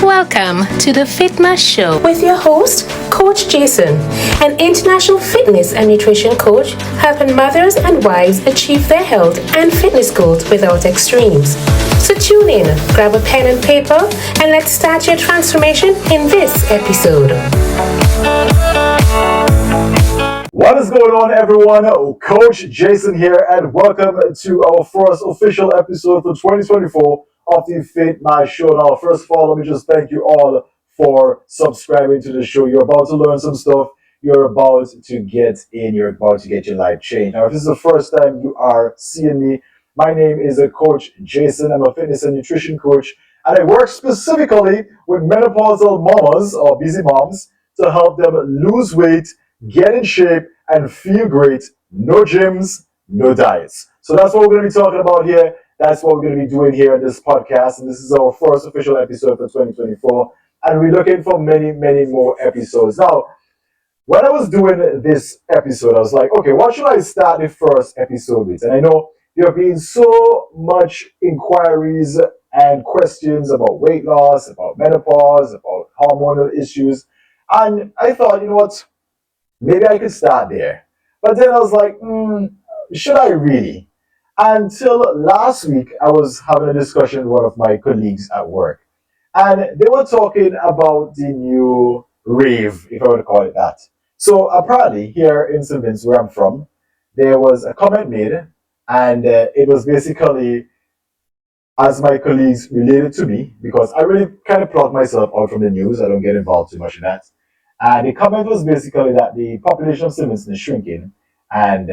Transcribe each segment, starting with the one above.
Welcome to the Fitma Show with your host, Coach Jason, an international fitness and nutrition coach helping mothers and wives achieve their health and fitness goals without extremes. So tune in, grab a pen and paper, and let's start your transformation in this episode. What is going on, everyone? Coach Jason here, and welcome to our first official episode for 2024 of the Fit My Show. Now, first of all, let me just thank you all for subscribing to the show. You're about to learn some stuff. You're about to get your life changed. Now, if this is the first time you are seeing me, my name is Coach Jason. I'm a fitness and nutrition coach, and I work specifically with menopausal mamas or busy moms to help them lose weight, get in shape, and feel great. No gyms, no diets. So that's what we're going to be talking about here. That's what we're going to be doing here in this podcast. And this is our first official episode for 2024. And we're looking for many, many more episodes. Now, when I was doing this episode, I was like, okay, what should I start the first episode with? And I know there have been so much inquiries and questions about weight loss, about menopause, about hormonal issues. And I thought, you know what? Maybe I could start there. But then I was like, should I really? Until last week, I was having a discussion with one of my colleagues at work. And they were talking about the new rave, if I would call it that. So apparently, here in St. Vincent, where I'm from, there was a comment made, and it was basically, as my colleagues related to me, because I really kind of plug myself out from the news. I don't get involved too much in that. And the comment was basically that the population of St. Vincent is shrinking, and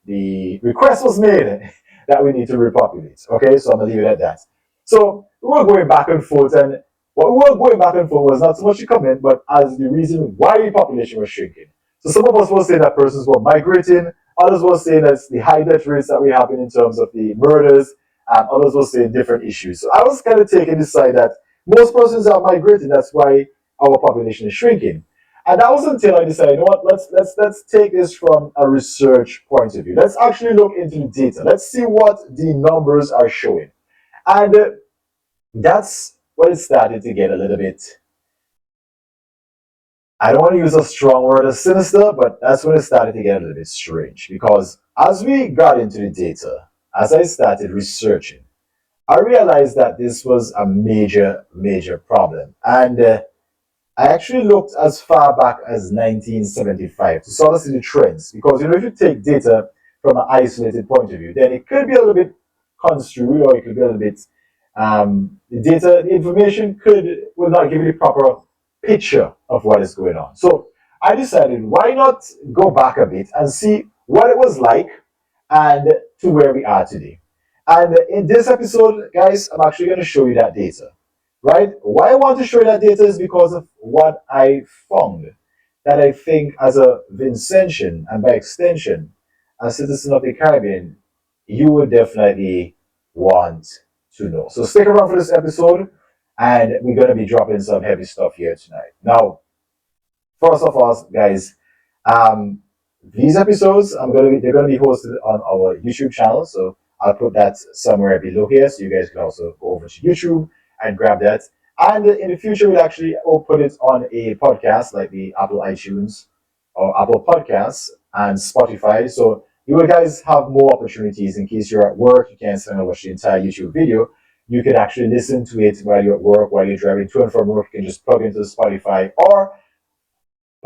the request was made that we need to repopulate. Okay, so I'm going to leave it at that. So we were going back and forth, and what we were going back and forth was not so much the comment, but as the reason why the population was shrinking. So some of us were saying that persons were migrating, others were saying that it's the high death rates that we have in terms of the murders, and others were saying different issues. So I was kind of taking the side that most persons are migrating, that's why our population is shrinking. And that was until I decided, you know what, let's take this from a research point of view. Let's actually look into the data. Let's see what the numbers are showing. And that's when it started to get a little bit, I don't want to use a strong word as sinister, but that's when it started to get a little bit strange. Because as we got into the data, as I started researching, I realized that this was a major, major problem. And I actually looked as far back as 1975 to sort of see the trends. Because, you know, if you take data from an isolated point of view, then it could be a little bit construed, or it could be a little bit, the information will not give you the proper picture of what is going on. So I decided, why not go back a bit and see what it was like and to where we are today. And in this episode, guys, I'm actually going to show you that data. Right? Why I want to show you that data is because of what I found that I think as a Vincentian, and by extension, a citizen of the Caribbean, you would definitely want to know. So stick around for this episode, and we're going to be dropping some heavy stuff here tonight. Now, first of all, guys, these episodes, they're going to be hosted on our YouTube channel, so I'll put that somewhere below here, so you guys can also go over to YouTube and grab that. And in the future, we'll actually put it on a podcast like the Apple iTunes or Apple Podcasts and Spotify. So you will guys have more opportunities in case you're at work. You can't stand and watch the entire YouTube video. You can actually listen to it while you're at work, while you're driving to and from work. You can just plug into Spotify or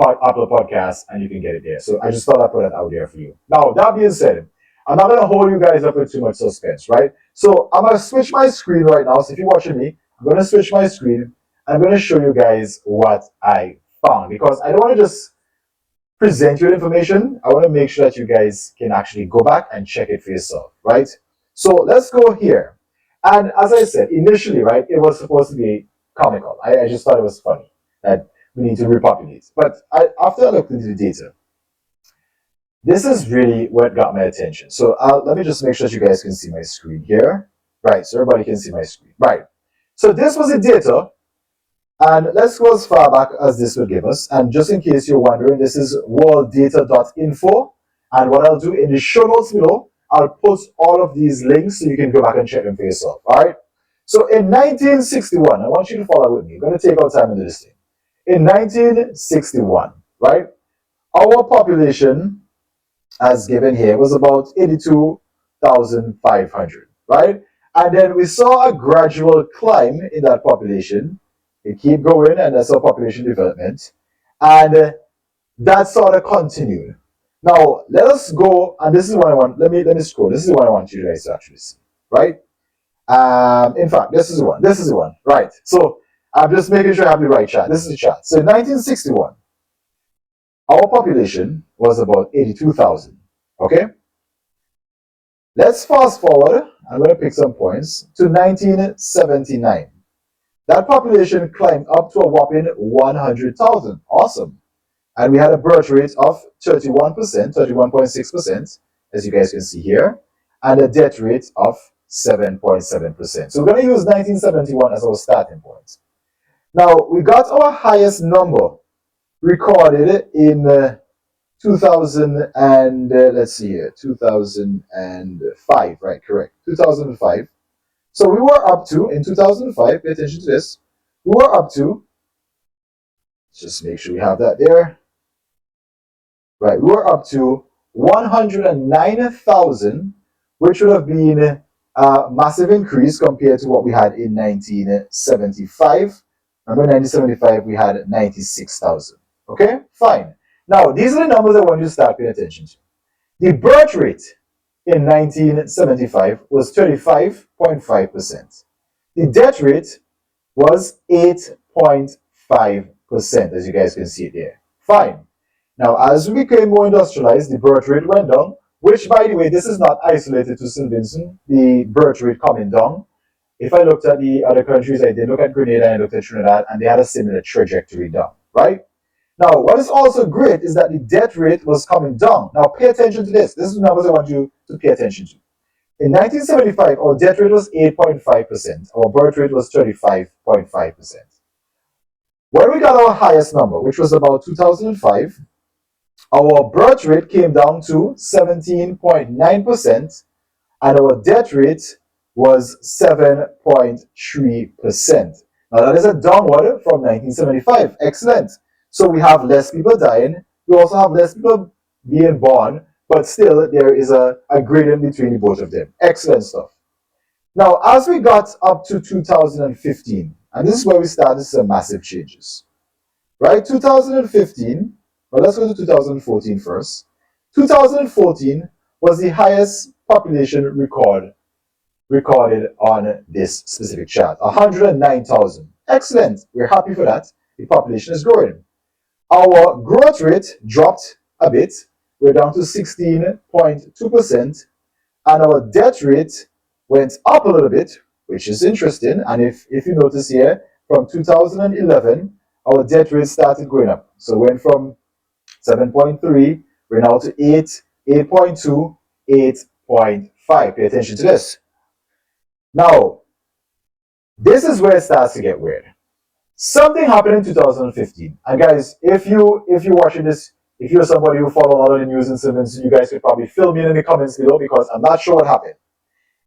Apple Podcasts and you can get it there. So I just thought I'd put that out there for you. Now, that being said, I'm not going to hold you guys up with too much suspense, right? So I'm going to switch my screen right now. So if you're watching me, I'm going to switch my screen. I'm going to show you guys what I found, because I don't want to just present you information. I want to make sure that you guys can actually go back and check it for yourself, right? So let's go here. And as I said, initially, right, it was supposed to be comical. I just thought it was funny that we need to repopulate. But after I looked into the data, this is really what got my attention. So let me just make sure that you guys can see my screen here. Right, so everybody can see my screen. Right. So this was the data. And let's go as far back as this will give us. And just in case you're wondering, this is worlddata.info. And what I'll do in the show notes below, I'll put all of these links so you can go back and check them for yourself. All right. So in 1961, I want you to follow with me. We're going to take our time into this thing. In 1961, right, our population, as given here, was about 82,500, right? And then we saw a gradual climb in that population. It keep going, and that's our population development. And that sort of continued. Now, let us go, and this is what I want. Let me scroll. This is what I want you guys to actually see, right? In fact, this is the one. This is the one, right? So I'm just making sure I have the right chart. This is the chart. So in 1961, our population was about 82,000. Okay? Let's fast forward. I'm going to pick some points to 1979. That population climbed up to a whopping 100,000. Awesome. And we had a birth rate of 31%, 31.6%, as you guys can see here, and a death rate of 7.7%. So we're going to use 1971 as our starting point. Now, we got our highest number recorded in 2000 and let's see here, 2005, right? Correct. 2005. So we were up to, in 2005, pay attention to this, we were up to, just make sure we have that there. Right, we were up to 109,000, which would have been a massive increase compared to what we had in 1975. Remember, 1975, we had 96,000. Okay, fine. Now, these are the numbers I want you to start paying attention to. The birth rate in 1975 was 35.5%. The death rate was 8.5%, as you guys can see it there. Fine. Now, as we became more industrialized, the birth rate went down, which, by the way, this is not isolated to St. Vincent, the birth rate coming down. If I looked at the other countries, I did look at Grenada and I looked at Trinidad, and they had a similar trajectory down, right? Now, what is also great is that the death rate was coming down. Now, pay attention to this. This is the numbers I want you to pay attention to. In 1975, our death rate was 8.5%. Our birth rate was 35.5%. When we got our highest number, which was about 2005, our birth rate came down to 17.9%, and our death rate was 7.3%. Now, that is a downward from 1975. Excellent. So we have less people dying. We also have less people being born, but still there is a gradient between the both of them. Excellent stuff. Now, as we got up to 2015, and this is where we started some massive changes, right? 2015, well, let's go to 2014 first. 2014 was the highest population recorded on this specific chart, 109,000. Excellent. We're happy for that. The population is growing. Our growth rate dropped a bit. We're down to 16.2%, and our death rate went up a little bit, which is interesting. And if you notice here, from 2011, our death rate started going up. So we went from 7.3, we're now to 8, 8.2, 8.5. Pay attention to this. Now, this is where it starts to get weird. Something happened in 2015. And guys, if you're watching this, if you're somebody who follows a lot of the news and so you guys could probably fill me in the comments below because I'm not sure what happened.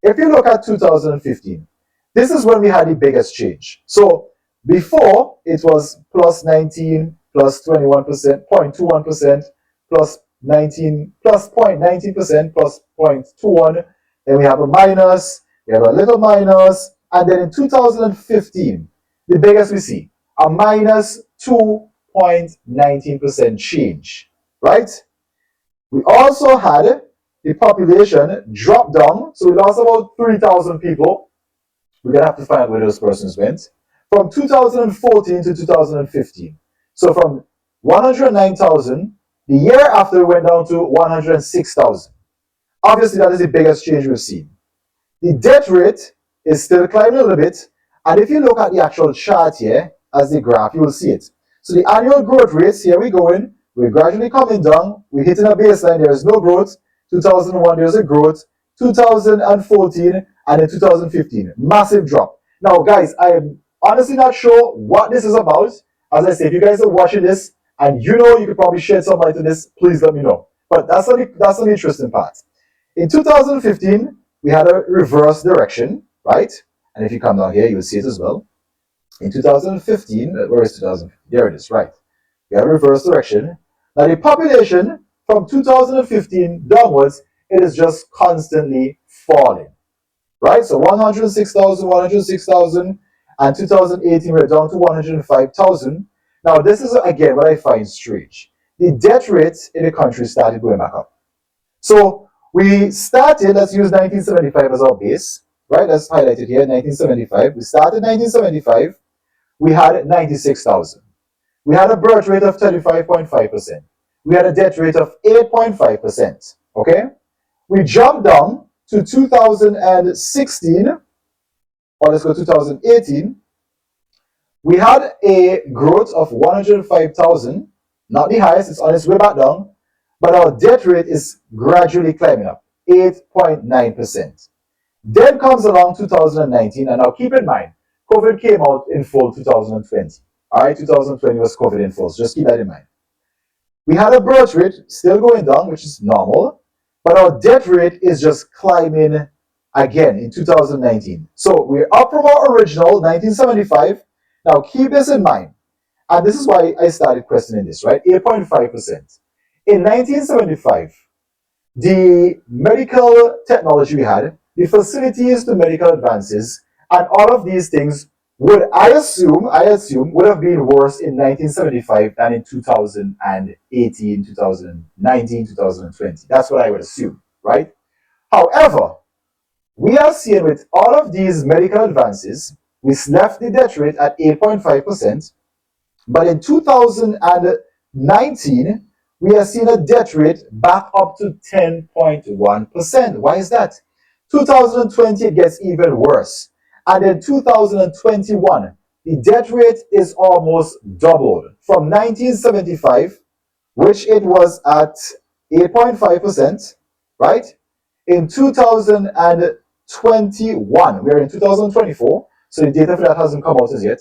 If you look at 2015, this is when we had the biggest change. So before, it was plus 19, plus 21%, 0.21%, plus 19, plus 0.19%, plus 0.21. Then we have a minus, we have a little minus, and then in 2015, the biggest we see, a minus 2.19% change, right? We also had the population drop down, so we lost about 3,000 people. We're going to have to find out where those persons went. From 2014 to 2015. So from 109,000, the year after we went down to 106,000. Obviously, that is the biggest change we've seen. The death rate is still climbing a little bit. And if you look at the actual chart here, as the graph, you will see it. So the annual growth rates, here we go in. We're gradually coming down. We're hitting a baseline. There is no growth. 2001, there's a growth. 2014, and in 2015, massive drop. Now, guys, I am honestly not sure what this is about. As I said, if you guys are watching this and you know you could probably shed some light on this, please let me know. But that's an interesting part. In 2015, we had a reverse direction, right? And if you come down here, you'll see it as well. In 2015, where is 2015? There it is, right. We have a reverse direction. Now the population from 2015 downwards, it is just constantly falling, right? So 106,000, 106,000, and 2018 we're down to 105,000. Now this is again what I find strange. The death rate in the country started going back up. So we started, let's use 1975 as our base, right? Let's highlight it here, 1975. We started 1975, we had 96,000. We had a birth rate of 35.5%. We had a death rate of 8.5%. Okay? We jumped down to 2016, or let's go 2018. We had a growth of 105,000, not the highest, it's on its way back down, but our death rate is gradually climbing up, 8.9%. Then comes along 2019, and now keep in mind, COVID came out in full 2020. All right, 2020 was COVID in full, so just keep that in mind. We had a birth rate still going down, which is normal, but our death rate is just climbing again in 2019. So we're up from our original 1975. Now keep this in mind, and this is why I started questioning this, right? 8.5%. In 1975, the medical technology we had, the facilities to medical advances, and all of these things would, I assume, would have been worse in 1975 than in 2018, 2019, 2020. That's what I would assume, right? However, we are seeing with all of these medical advances, we left the death rate at 8.5%, but in 2019, we are seeing a death rate back up to 10.1%. Why is that? 2020, it gets even worse. And in 2021, the death rate is almost doubled from 1975, which it was at 8.5%, right? In 2021, we're in 2024, so the data for that hasn't come out as yet.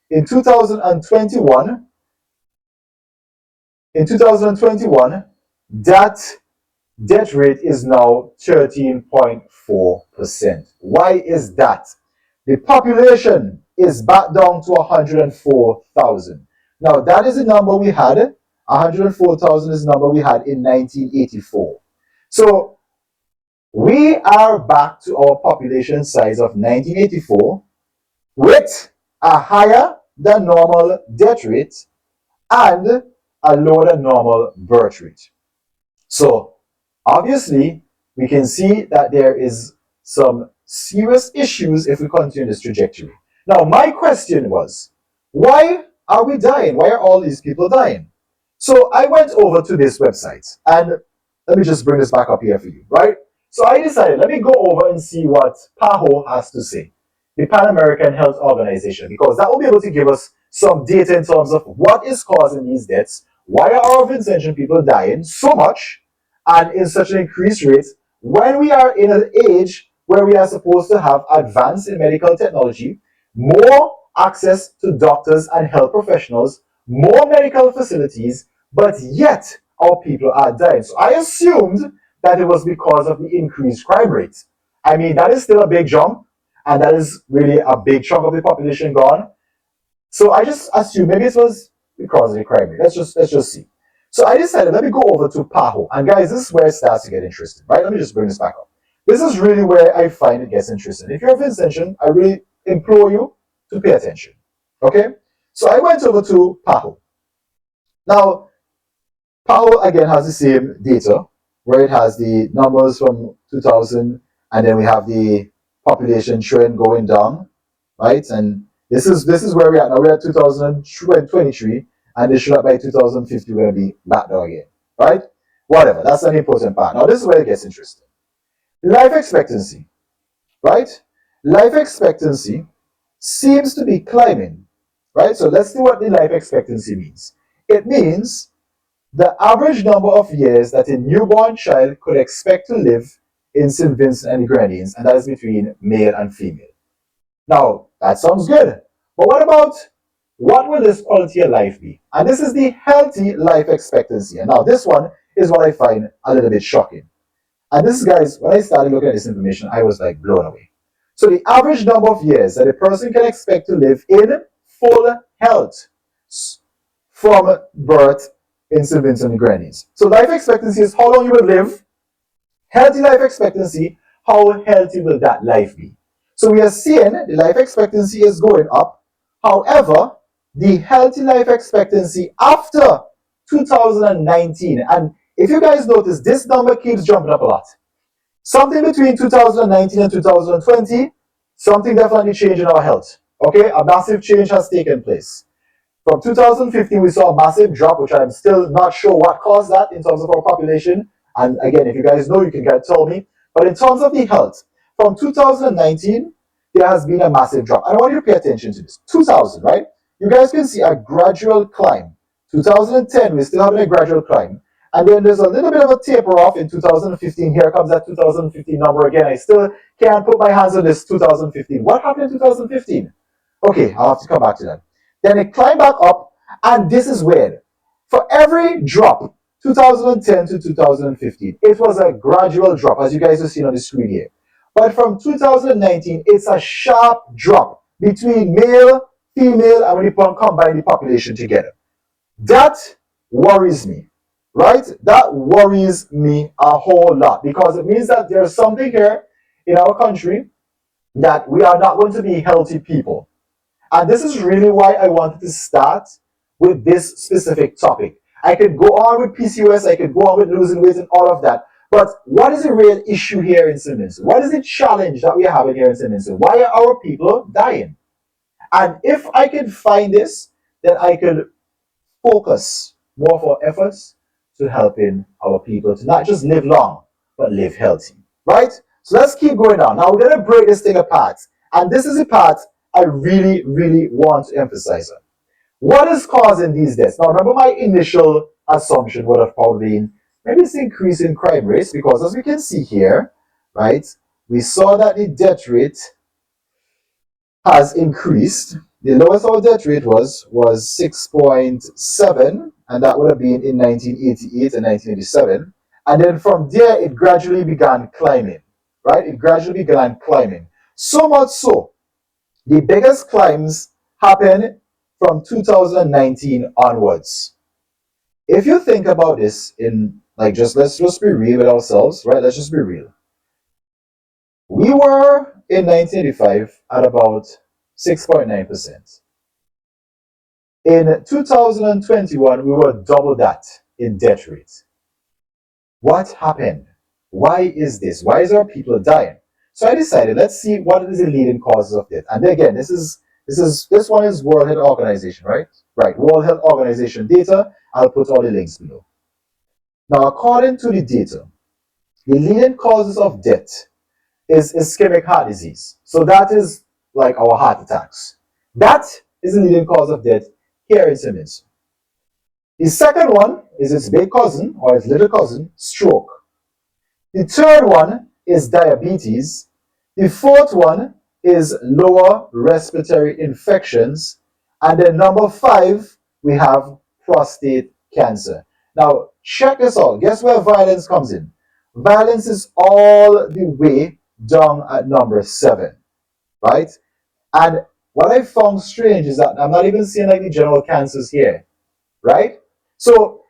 In 2021, that death rate is now 13.4%. Why is that? The population is back down to 104,000. Now, that is the number we had. 104,000 is the number we had in 1984. So, we are back to our population size of 1984 with a higher than normal death rate and a lower than normal birth rate. So, obviously, we can see that there is some serious issues if we continue this trajectory. Now, my question was, why are we dying? Why are all these people dying? So I went over to this website, and let me just bring this back up here for you, right? So I decided, let me go over and see what PAHO has to say, the Pan American Health Organization, because that will be able to give us some data in terms of what is causing these deaths, why are our Vincentian people dying so much and in such an increased rate when we are in an age where we are supposed to have advance in medical technology, more access to doctors and health professionals, more medical facilities, but yet our people are dying. So I assumed that it was because of the increased crime rates. I mean, that is still a big jump, and that is really a big chunk of the population gone. So I just assumed maybe it was because of the crime rate. Let's just see. So I decided, let me go over to PAHO. And guys, this is where it starts to get interesting, right? Let me just bring this back up. This is really where I find it gets interesting. If you're a Vincentian, I really implore you to pay attention. Okay? So I went over to PAHO. Now, PAHO again has the same data, where it has the numbers from 2000, and then we have the population trend going down, right? And this is where we're at now. We're at 2023, and this should up by 2050, we're going to be back down again, right? Whatever, that's an important part. Now, this is where it gets interesting. Life expectancy, right? Life expectancy seems to be climbing, right? So let's see what the life expectancy means. It means the average number of years that a newborn child could expect to live in St. Vincent and the Grenadines, and that is between male and female. Now, that sounds good. But what will this quality of life be? And this is the healthy life expectancy. And now this one is what I find a little bit shocking. And this, guys, when I started looking at this information, I was like blown away. So the average number of years that a person can expect to live in full health from birth in St. Vincent and the Grenadines. So life expectancy is how long you will live. Healthy life expectancy, how healthy will that life be? So we are seeing the life expectancy is going up. However, the healthy life expectancy after 2019, and if you guys notice, this number keeps jumping up a lot. Something between 2019 and 2020, something definitely changed in our health. Okay, a massive change has taken place. From 2015, we saw a massive drop, which I'm still not sure what caused that in terms of our population. And again, if you guys know, you can tell me. But in terms of the health, from 2019, there has been a massive drop. And I want you to pay attention to this. 2000, right? You guys can see a gradual climb. 2010, we're still having a gradual climb. And then there's a little bit of a taper off in 2015. Here comes that 2015 number again. I still can't put my hands on this 2015. What happened in 2015? Okay, I'll have to come back to that. Then it climbed back up, and this is weird. For every drop, 2010 to 2015, it was a gradual drop, as you guys have seen on the screen here. But from 2019, it's a sharp drop between male, female, and when you combine the population together. That worries me, right? That worries me a whole lot, because it means that there's something here in our country that we are not going to be healthy people. And this is really why I wanted to start with this specific topic. I could go on with PCOS, I could go on with losing weight and all of that. But what is the real issue here in St. Vincent? What is the challenge that we are having here in St. Vincent? Why are our people dying? And if I could find this, then I could focus more of our efforts to helping our people to not just live long, but live healthy. Right? So let's keep going on. Now we're going to break this thing apart. And this is the part I really, really want to emphasize on. What is causing these deaths? Now, remember, my initial assumption would have probably been maybe it's increase in crime rates, because as we can see here, right, we saw that the death rate has increased. The lowest our death rate was 6.7, and that would have been in 1988 and 1987. And then from there, it gradually began climbing, right? It gradually began climbing. So much so, the biggest climbs happened from 2019 onwards. If you think about this in, like, let's just be real with ourselves, right? Let's just be real. We were in 1985 at about 6.9%. In 2021, we were double that in death rate. What happened? Why is this? Why is our people dying? So I decided, let's see what is the leading causes of death. And again, this one is World Health Organization, right? Right, World Health Organization data. I'll put all the links below. Now, according to the data, the leading causes of death is ischemic heart disease. So that is like our heart attacks. That is the leading cause of death here in St. Vincent. The second one is its big cousin, or its little cousin, stroke. The third one is diabetes. The fourth one is lower respiratory infections. And then number 5, we have prostate cancer. Now, check this out. Guess where violence comes in? Violence is all the way down at number 7, right? And what I found strange is that I'm not even seeing like the general cancers here, right? So,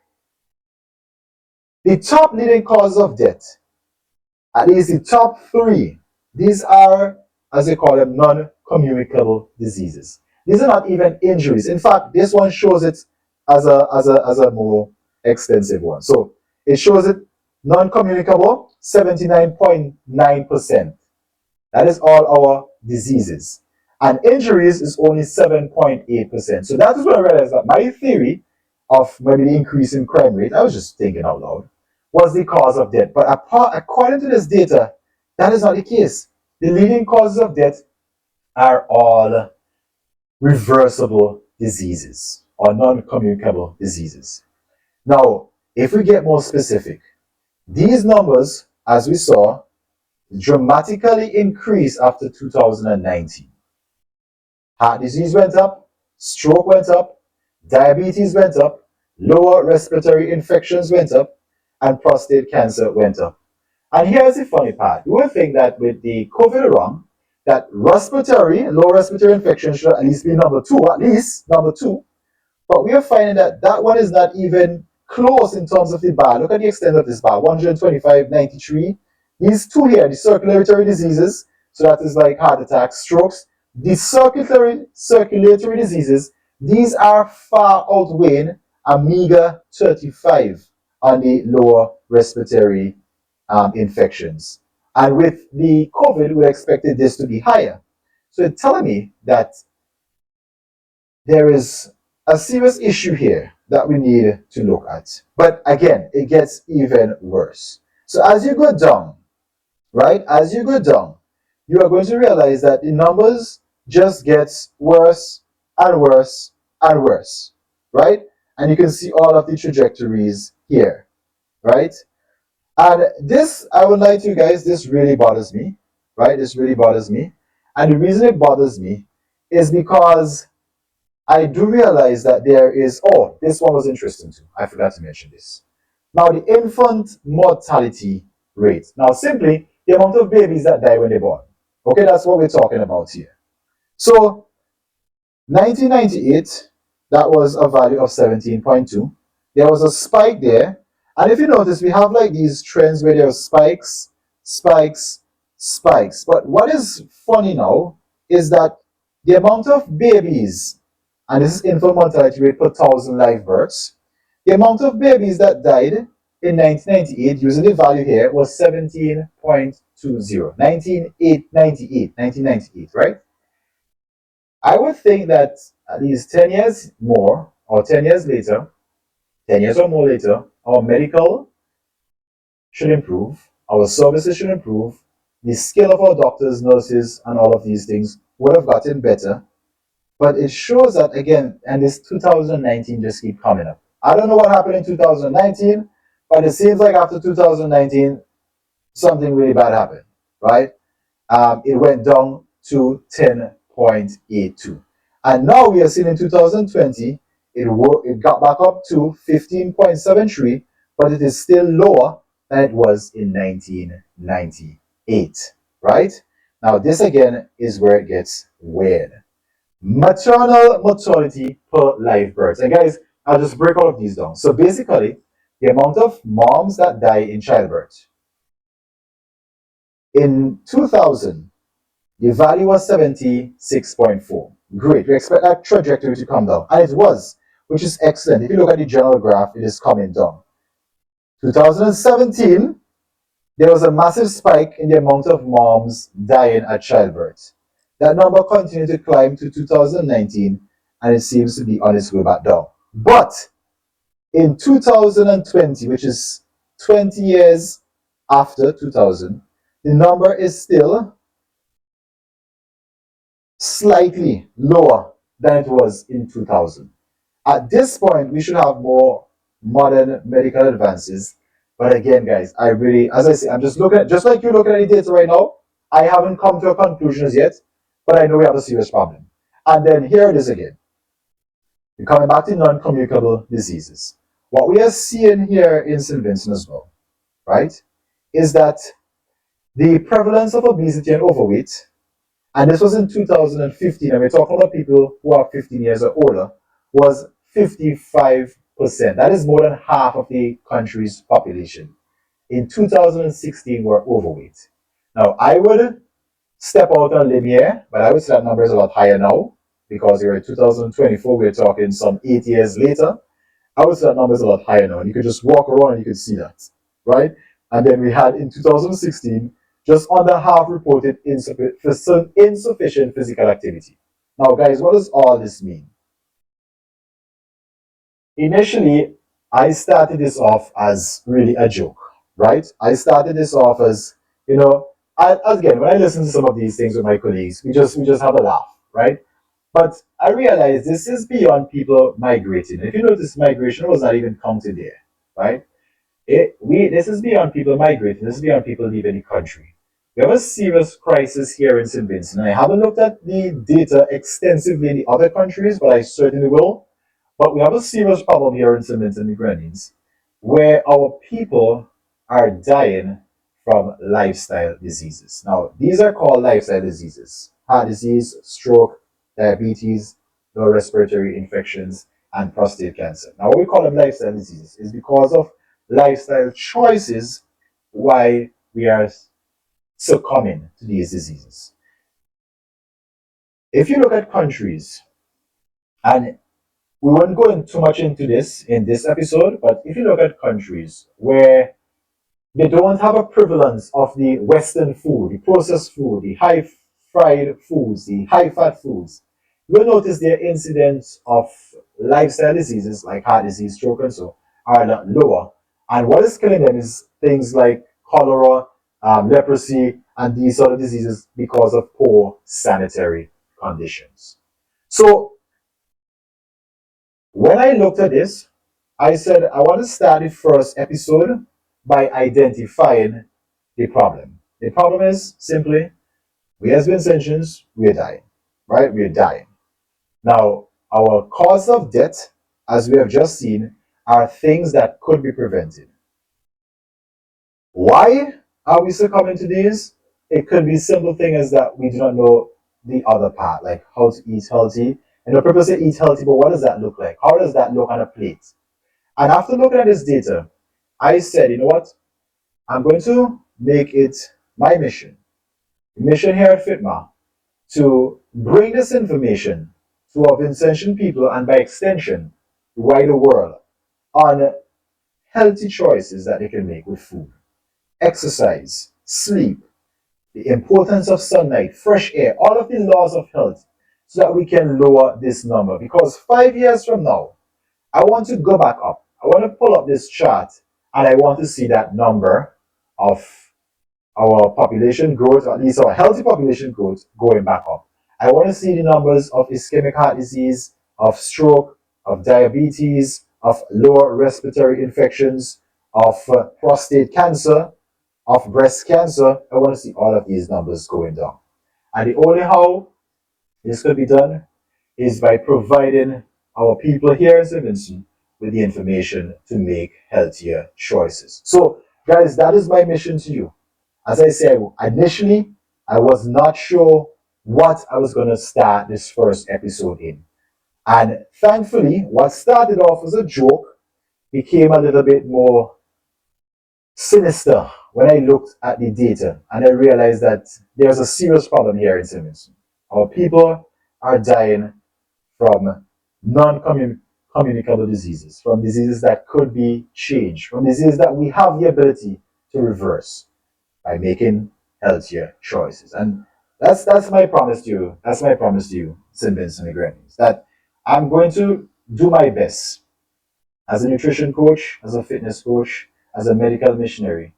the top leading causes of death, at least the top 3, these are, as they call them, non-communicable diseases. These are not even injuries. In fact, this one shows it as a more extensive one. So it shows it non-communicable, 79.9%. That is all our diseases. And injuries is only 7.8%. So that is when I realized that my theory of maybe the increase in crime rate, I was just thinking out loud, was the cause of death. But according to this data, that is not the case. The leading causes of death are all reversible diseases or non-communicable diseases. Now, if we get more specific, these numbers, as we saw, dramatically increased after 2019. Heart disease went up, stroke went up, diabetes went up, lower respiratory infections went up, and prostate cancer went up. And here's the funny part. We would think that with the COVID around, that lower respiratory infection should at least be number two. But we are finding that that one is not even close in terms of the bar. Look at the extent of this bar, 125, 93. These two here, the circulatory diseases, so that is like heart attacks, strokes, the circulatory diseases, these are far outweighing a meager 35 on the lower respiratory infections. And with the COVID, we expected this to be higher. So it's telling me that there is a serious issue here that we need to look at. But again, it gets even worse. So as you go down, right, as you go down, you are going to realize that the numbers just gets worse and worse and worse, right? And you can see all of the trajectories here, right? And this, I would like to you guys, this really bothers me, right? This really bothers me. And the reason it bothers me is because I do realize that there is, oh, this one was interesting too. I forgot to mention this. Now, the infant mortality rate. Now, simply the amount of babies that die when they're born. Okay, that's what we're talking about here. So, 1998, that was a value of 17.2. There was a spike there. And if you notice, we have like these trends where there are spikes, spikes, spikes. But what is funny now is that the amount of babies, and this is infant mortality rate per 1,000 live births, the amount of babies that died in 1998, using the value here, was 17.20. 1998, right? I would think that at least 10 years more, or 10 years later, 10 years or more later, our medical should improve, our services should improve, the skill of our doctors, nurses, and all of these things would have gotten better. But it shows that again, and this 2019 just keep coming up. I don't know what happened in 2019, but it seems like after 2019, something really bad happened, right? It went down to 10.82. And now we are seeing in 2020, it got back up to 15.73, but it is still lower than it was in 1998, right? Now, this again is where it gets weird. Maternal mortality per live birth. And guys, I'll just break all of these down. So basically, the amount of moms that die in childbirth. In 2000, the value was 76.4. Great. We expect that trajectory to come down. And it was, which is excellent. If you look at the general graph, it is coming down. 2017, there was a massive spike in the amount of moms dying at childbirth. That number continued to climb to 2019, and it seems to be on its way back down. But in 2020, which is 20 years after 2000, the number is still slightly lower than it was in 2000. At this point, we should have more modern medical advances. But again, guys, I really, as I say, I'm just looking at, just like you're looking at the data right now, I haven't come to a conclusion as yet, but I know we have a serious problem. And then here it is again. We're coming back to non-communicable diseases. What we are seeing here in St. Vincent as well, right, is that the prevalence of obesity and overweight, and this was in 2015, and we're talking about people who are 15 years or older, was 55%. That is more than half of the country's population. In 2016, we're overweight. Now, I would step out on a limb here, but I would say that number is a lot higher now, because we're in 2024, we're talking some 8 years later. I would say that number is a lot higher now, and you could just walk around and you could see that, right? And then we had in 2016, just under half reported insufficient physical activity. Now, guys, what does all this mean? Initially, I started this off as really a joke, right? I started this off as, again, when I listen to some of these things with my colleagues, we just have a laugh, right? But I realized this is beyond people migrating. If you notice, migration was not even counted there, right? This is beyond people migrating. This is beyond people leaving the country. We have a serious crisis here in St. Vincent. I haven't looked at the data extensively in the other countries, but I certainly will. But we have a serious problem here in St. Vincent and the Grenadines, where our people are dying from lifestyle diseases. Now, these are called lifestyle diseases: heart disease, stroke, diabetes, lower respiratory infections, and prostate cancer. Now, what we call them lifestyle diseases is because of lifestyle choices why we are succumbing to these diseases. If you look at countries, and we won't go in too much into this in this episode, but if you look at countries where they don't have a prevalence of the Western food, the processed food, the high fried foods, the high fat foods, you'll notice their incidence of lifestyle diseases like heart disease, stroke, and so are a lot lower. And what is killing them is things like cholera, leprosy, and these sort of diseases because of poor sanitary conditions. So when I looked at this, I said I want to start the first episode by identifying the problem. The problem is simply we as Vincentians, we are dying, right? We are dying. Now, our cause of death, as we have just seen, are things that could be prevented. Why are we succumbing to these? It could be simple thing as that we do not know the other part, like how to eat healthy. And the purpose of eat healthy, but what does that look like? How does that look on a plate? And after looking at this data, I said, you know what? I'm going to make it my mission, the mission here at FITMA, to bring this information to our Vincentian people and by extension, the wider world on healthy choices that they can make with food, exercise, sleep, the importance of sunlight, fresh air, all of the laws of health, so that we can lower this number. Because 5 years from now, I want to go back up. I want to pull up this chart and I want to see that number of our population growth, or at least our healthy population growth, going back up. I want to see the numbers of ischemic heart disease, of stroke, of diabetes, of lower respiratory infections, of prostate cancer, of breast cancer. I want to see all of these numbers going down. And the only how this could be done is by providing our people here in St. Vincent with the information to make healthier choices. So, guys, that is my mission to you. As I said, initially, I was not sure what I was going to start this first episode in. And thankfully, what started off as a joke became a little bit more sinister when I looked at the data and I realized that there's a serious problem here in Simmons. Our people are dying from non-communicable diseases, from diseases that could be changed, from diseases that we have the ability to reverse by making healthier choices. And that's my promise to you. That's my promise to you, St. Vincent and the Grenadines, that I'm going to do my best as a nutrition coach, as a fitness coach, as a medical missionary,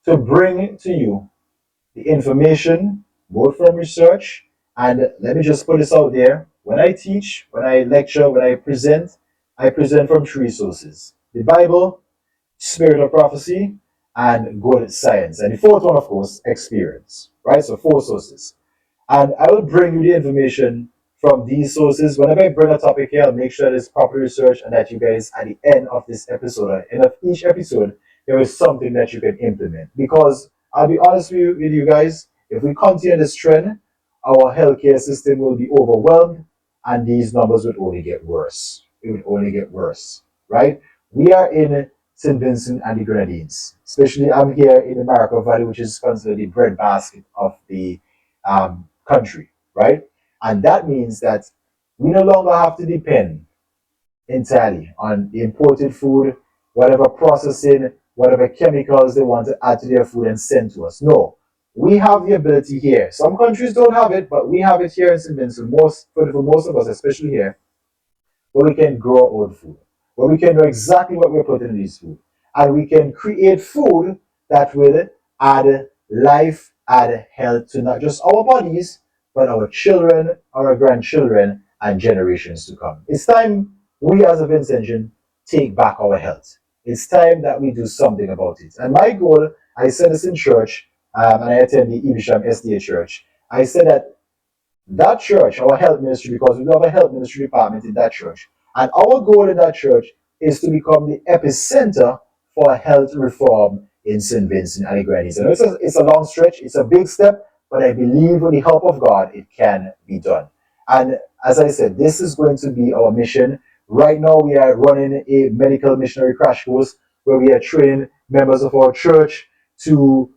to bring to you the information, both from research, and let me just put this out there. When I teach, when I lecture, when I present from three sources: the Bible, spirit of prophecy, and good science. And the fourth one, of course, experience. Right? So four sources. And I will bring you the information from these sources. Whenever I bring a topic here, I'll make sure that it's properly researched and that you guys, at the end of this episode, at the end of each episode, there is something that you can implement. Because I'll be honest with you guys, if we continue this trend, our healthcare system will be overwhelmed and these numbers would only get worse. It would only get worse, right? We are in St. Vincent and the Grenadines. Especially, I'm here in the Marico Valley, which is considered the breadbasket of the country, right? And that means that we no longer have to depend entirely on the imported food, whatever processing, whatever chemicals they want to add to their food and send to us. No, we have the ability here. Some countries don't have it, but we have it here in St. Vincent, for most of us, especially here, where we can grow our own food, where we can know exactly what we're putting in this food. And we can create food that will add life, add health to not just our bodies, but our children, our grandchildren, and generations to come. It's time we as a Vincentian take back our health. It's time that we do something about it. And my goal, I said this in church, and I attend the Evesham SDA church. I said that church, our health ministry, because we have a health ministry department in that church. And our goal in that church is to become the epicenter for health reform in St. Vincent and the Grenadines. I know it's a long stretch, it's a big step, but I believe with the help of God, it can be done. And as I said, this is going to be our mission. Right now, we are running a medical missionary crash course where we are training members of our church to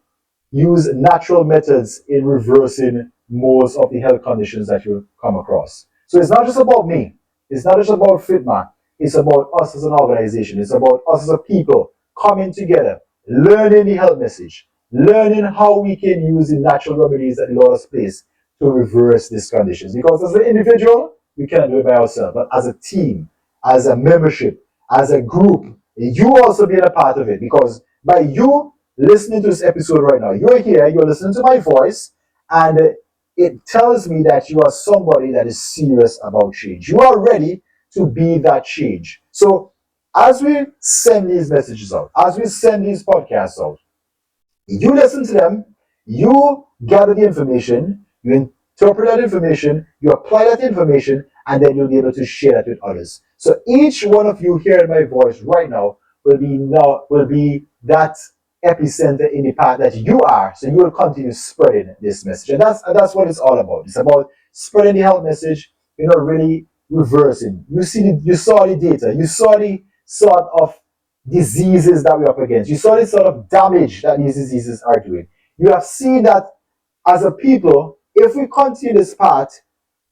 use natural methods in reversing most of the health conditions that you come across. So it's not just about me. It's not just about FITMA. It's about us as an organization. It's about us as a people coming together, learning the health message, learning how we can use the natural remedies that the Lord has placed to reverse these conditions. Because as an individual, we cannot do it by ourselves. But as a team, as a membership, as a group, you also being a part of it. Because by you listening to this episode right now, you're here, you're listening to my voice, and it tells me that you are somebody that is serious about change. You are ready to be that change. So as we send these messages out, as we send these podcasts out, you listen to them, you gather the information, you interpret that information, you apply that information, and then you'll be able to share that with others. So each one of you hearing my voice right now will be that epicenter in the path that you are. So you will continue spreading this message. And that's what it's all about. It's about spreading the health message, really reversing. You saw the data, you saw the sort of diseases that we're up against. You saw the sort of damage that these diseases are doing. You have seen that as a people, if we continue this path,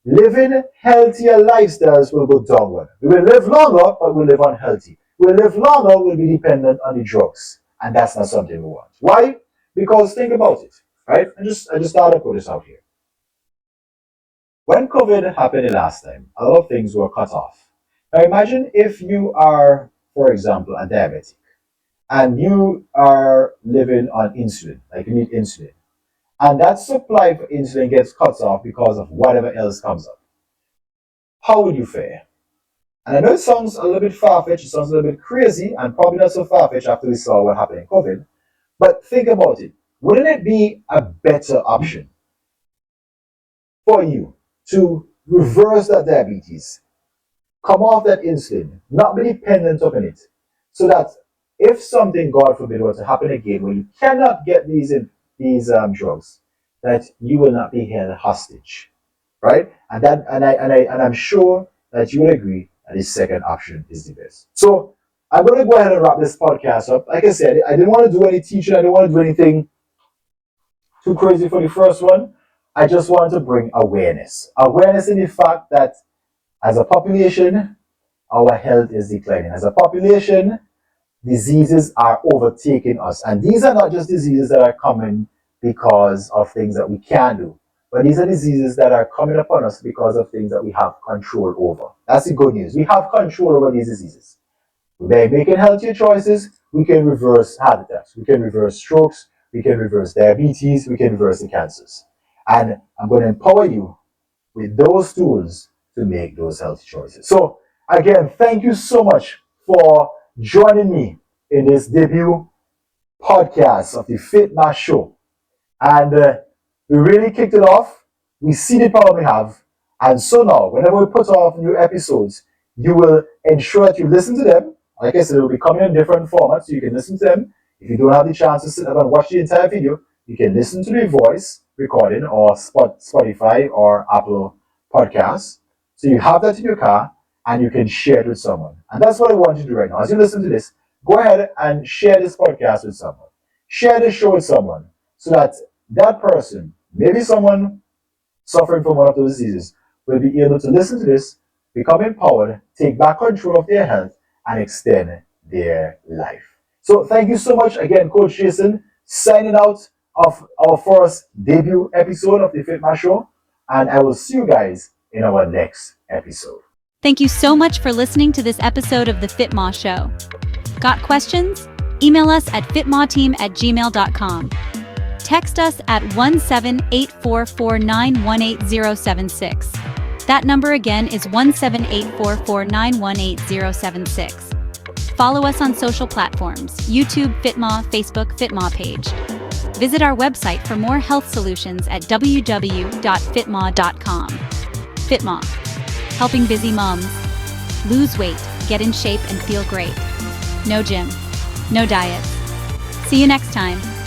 living healthier lifestyles will go downward. We will live longer, but we'll live unhealthy. We'll live longer, we'll be dependent on the drugs. And that's not something we want. Why? Because think about it, right? I just thought I'd put this out here. When COVID happened the last time, a lot of things were cut off. Now imagine if you are, for example, a diabetic, and you are living on insulin, like you need insulin, and that supply for insulin gets cut off because of whatever else comes up. How would you fare? And I know it sounds a little bit far-fetched, it sounds a little bit crazy, and probably not so far-fetched after we saw what happened in COVID, but think about it. Wouldn't it be a better option for you to reverse that diabetes, come off that insulin, not be dependent upon it, so that if something, God forbid, were to happen again where you cannot get these drugs, that you will not be held hostage, right? And I'm sure that you will agree that the second option is the best. So I'm going to go ahead and wrap this podcast up. Like I said, I didn't want to do any teaching. I didn't want to do anything too crazy for the first one. I just wanted to bring awareness. Awareness in the fact that as a population, our health is declining. As a population, diseases are overtaking us. And these are not just diseases that are coming because of things that we can do, but these are diseases that are coming upon us because of things that we have control over. That's the good news. We have control over these diseases. By making healthier choices, we can reverse heart attacks, we can reverse strokes, we can reverse diabetes, we can reverse the cancers. And I'm going to empower you with those tools to make those healthy choices. So again, thank you so much for joining me in this debut podcast of the FITMA Show. And we really kicked it off. We see the power we have. And so now, whenever we put off new episodes, you will ensure that you listen to them. Like I said, it will be coming in different formats, so you can listen to them. If you don't have the chance to sit down and watch the entire video, you can listen to the voice recording or Spotify or Apple Podcasts. So you have that in your car and you can share it with someone. And that's what I want you to do right now. As you listen to this, go ahead and share this podcast with someone. Share this show with someone so that that person, maybe someone suffering from one of those diseases, will be able to listen to this, become empowered, take back control of their health, and extend their life. So thank you so much again, Coach Jason, signing out of our first debut episode of the FITMA Show, and I will see you guys in our next episode. Thank you so much for listening to this episode of the FITMA Show. Got questions? Email us at fitmateam@gmail.com. Text us at 17844918076. That number again is 17844918076. Follow us on social platforms, YouTube FITMA, Facebook FITMA page. Visit our website for more health solutions at www.fitma.com. FITMA, helping busy moms lose weight, get in shape, and feel great. No gym, no diets. See you next time.